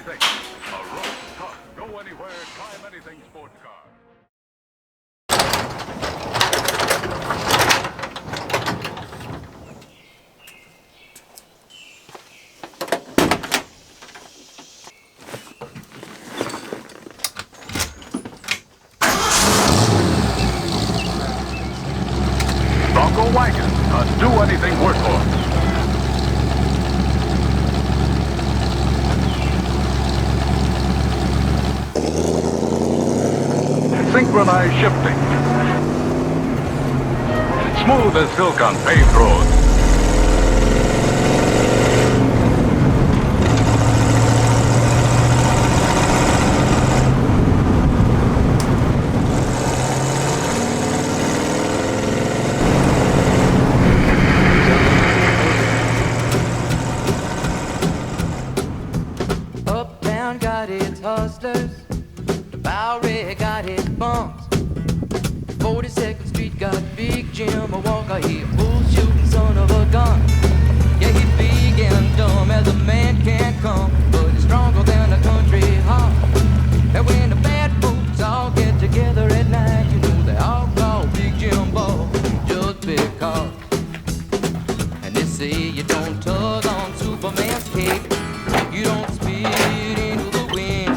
anything. A rough, tough, go anywhere, climb anything sports car. Bronco wagon, a do anything workhorse. Synchronized shifting. Smooth as silk on paved roads. Uptown got its hustlers. Bowery got its bumps. 42nd Street got Big Jim, a Walker, he a bull-shooting son of a gun. Yeah, he's big and dumb as a man can come, but he's stronger than a country hawk. And when the bad folks all get together at night, you know they all call Big Jim Ball just because. And they say you don't tug on Superman's cape, you don't speed into the wind,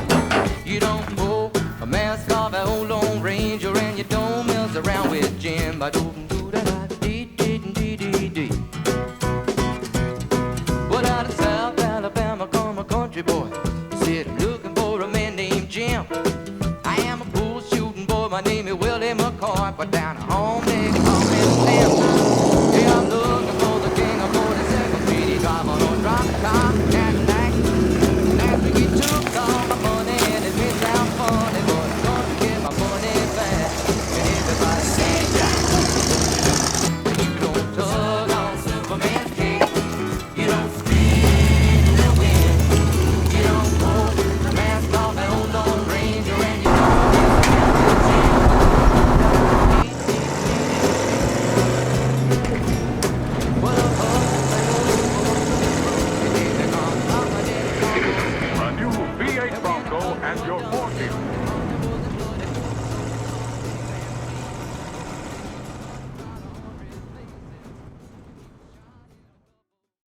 you don't pull a mask off an old Lone Ranger, and you don't mess around with Jim. But out of South Alabama come a country boy. He said, I'm looking for a man named Jim. I am a bull shooting boy, my name is Willie McCoy, but down at home they call me Slim.